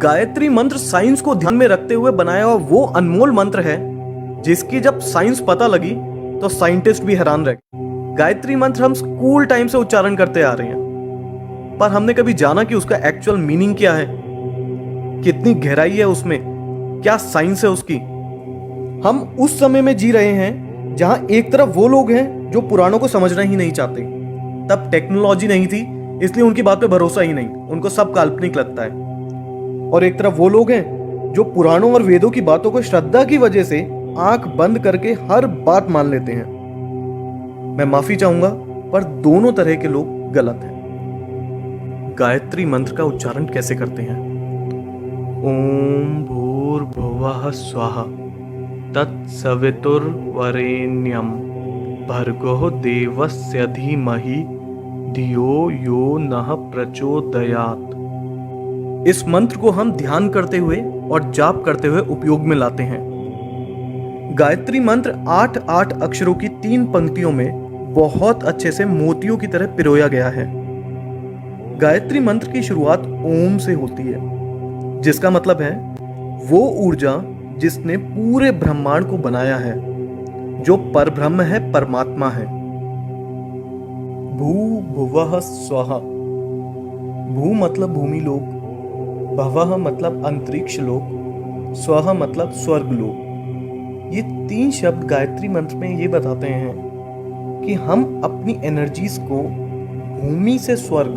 गायत्री मंत्र साइंस को ध्यान में रखते हुए बनाया हुआ वो अनमोल मंत्र है जिसकी जब साइंस पता लगी तो साइंटिस्ट भी हैरान रह गए। गायत्री मंत्र हम स्कूल टाइम से उच्चारण करते आ रहे हैं, पर हमने कभी जाना कि उसका एक्चुअल मीनिंग क्या है, कितनी गहराई है उसमें, क्या साइंस है उसकी। हम उस समय में जी रहे हैं जहां एक तरफ वो लोग हैं जो पुराणों को समझना ही नहीं चाहते। तब टेक्नोलॉजी नहीं थी, इसलिए उनकी बात पे भरोसा ही नहीं, उनको सब काल्पनिक लगता है। और एक तरफ वो लोग हैं जो पुराणों और वेदों की बातों को श्रद्धा की वजह से आंख बंद करके हर बात मान लेते हैं। मैं माफी चाहूंगा, पर दोनों तरह के लोग गलत हैं। गायत्री मंत्र का उच्चारण कैसे करते हैं? ओम भूर्भुवः स्वः तत्सवितुर्वरेण्यं भर्गो देवस्य धीमहि धियो यो नः प्रचोदयात्। इस मंत्र को हम ध्यान करते हुए और जाप करते हुए उपयोग में लाते हैं। गायत्री मंत्र 8 अक्षरों की 3 पंक्तियों में बहुत अच्छे से मोतियों की तरह पिरोया गया है। गायत्री मंत्र की शुरुआत ओम से होती है, जिसका मतलब है वो ऊर्जा जिसने पूरे ब्रह्मांड को बनाया है, जो परब्रह्म है, परमात्मा है। भू भुवः स्वः। भू मतलब भूमि लोक, भवः मतलब अंतरिक्ष लोक, स्वः मतलब स्वर्ग लोक। ये 3 शब्द गायत्री मंत्र में ये बताते हैं कि हम अपनी एनर्जीज को भूमि से स्वर्ग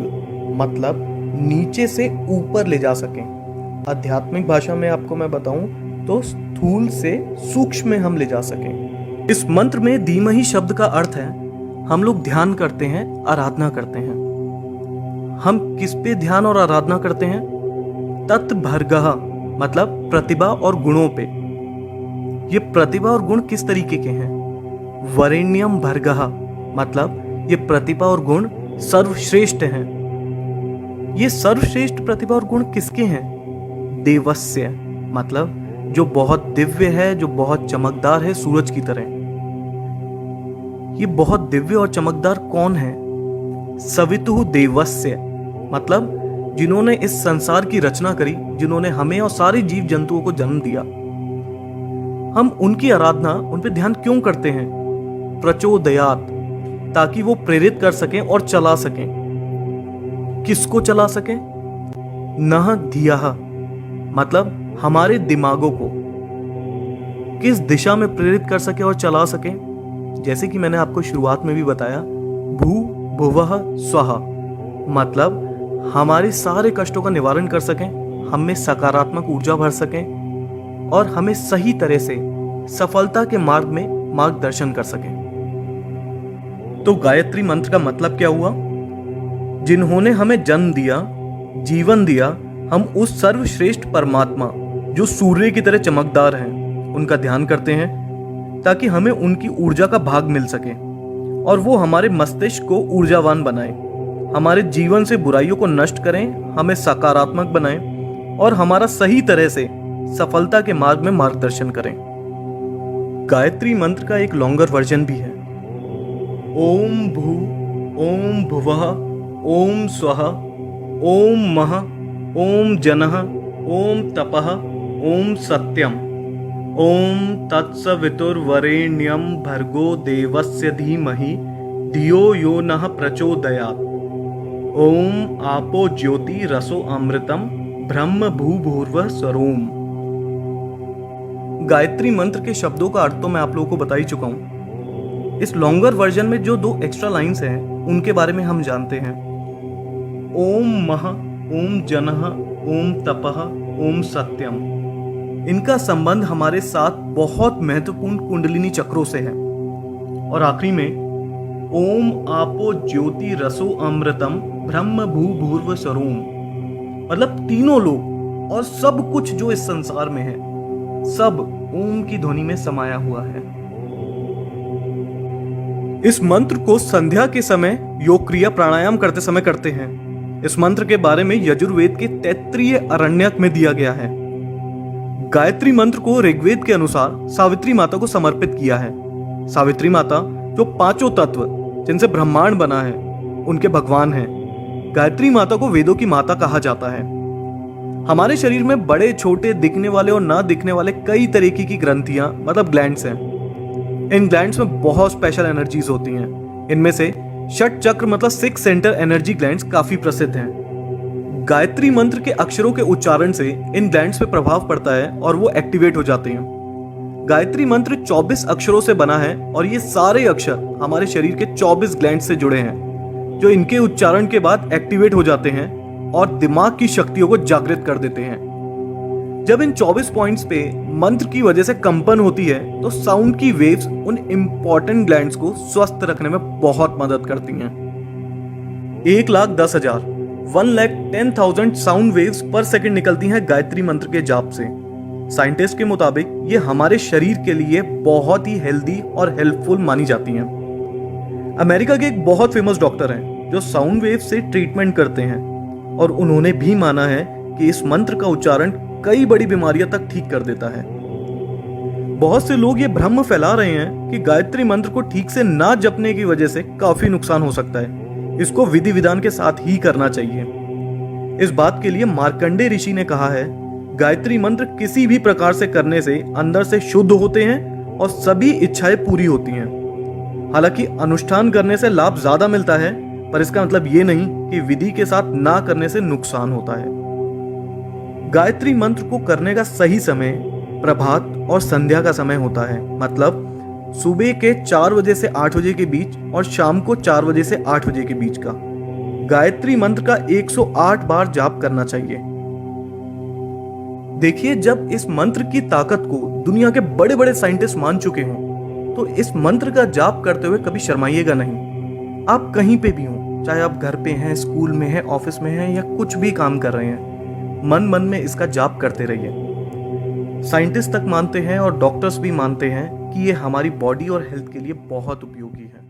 मतलब नीचे से ऊपर ले जा सकें। आध्यात्मिक भाषा में आपको मैं बताऊं तो स्थूल से सूक्ष्म में हम ले जा सकें। इस मंत्र में धीमहि शब्द का अर्थ है हम लोग ध्यान करते हैं, आराधना करते हैं। हम किस पे ध्यान और आराधना करते हैं? तत्भर्गः मतलब प्रतिभा और गुणों पे। ये प्रतिभा और गुण किस तरीके के हैं? वरेण्यम भर्गः मतलब ये प्रतिभा और गुण सर्वश्रेष्ठ हैं। ये सर्वश्रेष्ठ प्रतिभा और गुण किसके हैं? देवस्य मतलब जो बहुत दिव्य है, जो बहुत चमकदार है, सूरज की तरह। ये बहुत दिव्य और चमकदार कौन है? सवितुः देवस्य मतलब जिन्होंने इस संसार की रचना करी, जिन्होंने हमें और सारे जीव जंतुओं को जन्म दिया। हम उनकी आराधना, उन पे ध्यान क्यों करते हैं? प्रचोदयात् ताकि वो प्रेरित कर सकें और चला सकें। किसको चला सकें? नः धियः मतलब हमारे दिमागों को किस दिशा में प्रेरित कर सके और चला सके। जैसे कि मैंने आपको शुरुआत में भी बताया, भू भुवः स्वः मतलब हमारे सारे कष्टों का निवारण कर सकें, हम में सकारात्मक ऊर्जा भर सकें और हमें सही तरह से सफलता के मार्ग में मार्गदर्शन कर सकें। तो गायत्री मंत्र का मतलब क्या हुआ? जिन्होंने हमें जन्म दिया, जीवन दिया, हम उस सर्वश्रेष्ठ परमात्मा जो सूर्य की तरह चमकदार हैं, उनका ध्यान करते हैं ताकि हमें उनकी ऊर्जा का भाग मिल सके और वो हमारे मस्तिष्क को ऊर्जावान बनाए, हमारे जीवन से बुराइयों को नष्ट करें, हमें सकारात्मक बनाएं और हमारा सही तरह से सफलता के मार्ग में मार्गदर्शन करें। गायत्री मंत्र का एक लॉन्गर वर्जन भी है। ओम भू ओम भुवः ओम स्वः ओम महः ओम जनः ओम तपः ओम सत्यम ओम तत्सवितुर्वरेण्यं भर्गो देवस्य धीमहि धियो यो नः प्रचोदयात्। ओम आपो ज्योति रसो अमृतम ब्रह्म भूभुर्वः स्वरोम। गायत्री मंत्र के शब्दों का अर्थ तो मैं आप लोगों को बता ही चुका हूं। इस लॉन्गर वर्जन में जो 2 एक्स्ट्रा लाइंस हैं उनके बारे में हम जानते हैं। ओम महः ओम जनः ओम तपः ओम सत्यम। इनका संबंध हमारे साथ बहुत महत्वपूर्ण कुंडलिनी चक्रों से है। और आखिरी में ओम आपो ज्योति रसो अमृतम ब्रह्म भूभुर्व स्वरोम मतलब तीनों लोग और सब कुछ जो इस संसार में है, सब ओम की ध्वनि में समाया हुआ है। इस मंत्र को संध्या के समय योग क्रिया प्राणायाम करते समय करते हैं। इस मंत्र के बारे में यजुर्वेद के तैत्तिरीय आरण्यक में दिया गया है। गायत्री मंत्र को ऋग्वेद के अनुसार सावित्री माता को समर्पित किया है। सावित्री माता जो 5 तत्व जिनसे ब्रह्मांड बना है उनके भगवान हैं। गायत्री माता को वेदों की माता कहा जाता है। हमारे शरीर में बड़े छोटे दिखने वाले और ना दिखने वाले कई तरीके की ग्रंथियां मतलब ग्लैंड्स हैं। इन ग्लैंड्स में बहुत स्पेशल एनर्जीज होती हैं। इनमें से षट चक्र मतलब 6 सेंटर एनर्जी ग्लैंड्स काफी प्रसिद्ध हैं। गायत्री मंत्र के अक्षरों के उच्चारण से इन ग्लैंड्स पे प्रभाव पड़ता है और वो एक्टिवेट हो जाते हैं। गायत्री मंत्र 24 अक्षरों से बना है और ये सारे अक्षर हमारे शरीर के 24 ग्लैंड से जुड़े हैं, जो इनके उच्चारण के बाद एक्टिवेट हो जाते हैं और दिमाग की शक्तियों को जागृत कर देते हैं। जब इन 24 पॉइंट्स पे मंत्र की वजह से कंपन होती है तो साउंड की वेव्स उन इंपॉर्टेंट ग्लैंड्स को स्वस्थ रखने में बहुत मदद करती हैं। 1,10,000 1,10,000 साउंड वेव्स पर सेकंड निकलती हैं गायत्री मंत्र के जाप से। साइंटिस्ट के मुताबिक ये हमारे शरीर के लिए बहुत ही हेल्दी और हेल्पफुल मानी जाती हैं। अमेरिका के एक बहुत फेमस डॉक्टर हैं जो साउंड वेव से ट्रीटमेंट करते हैं और उन्होंने भी माना है कि इस मंत्र का उच्चारण कई बड़ी बीमारियां तक ठीक कर देता है। बहुत से लोग ये भ्रम फैला रहे हैं कि गायत्री मंत्र को ठीक से ना जपने की वजह से काफी नुकसान हो सकता है। इसको विधि विधान के साथ ही करना चाहिए। इस बात के लिए मार्कंडे ऋषि ने कहा है, गायत्री मंत्र किसी भी प्रकार से करने से अंदर से शुद्ध होते हैं और सभी इच्छाएं पूरी होती हैं। हालांकि अनुष्ठान करने से लाभ ज्यादा मिलता है, पर इसका मतलब ये नहीं कि विधि के साथ ना करने से नुकसान होता है। गायत्री मंत्र को करने का सही समय प्रभात और संध्या का समय होता है, मतलब सुबह के 4 बजे से 8 बजे के बीच और शाम को 4 बजे से 8 बजे के बीच का। गायत्री मंत्र का 108 बार जाप करना चाहिए। देखिए, जब इस मंत्र की ताकत को दुनिया के बड़े बड़े साइंटिस्ट मान चुके हों तो इस मंत्र का जाप करते हुए कभी शर्माइएगा नहीं। आप कहीं पे भी हों, चाहे आप घर पे हैं, स्कूल में हैं, ऑफिस में हैं या कुछ भी काम कर रहे हैं, मन मन में इसका जाप करते रहिए। साइंटिस्ट तक मानते हैं और डॉक्टर्स भी मानते हैं कि ये हमारी बॉडी और हेल्थ के लिए बहुत उपयोगी है।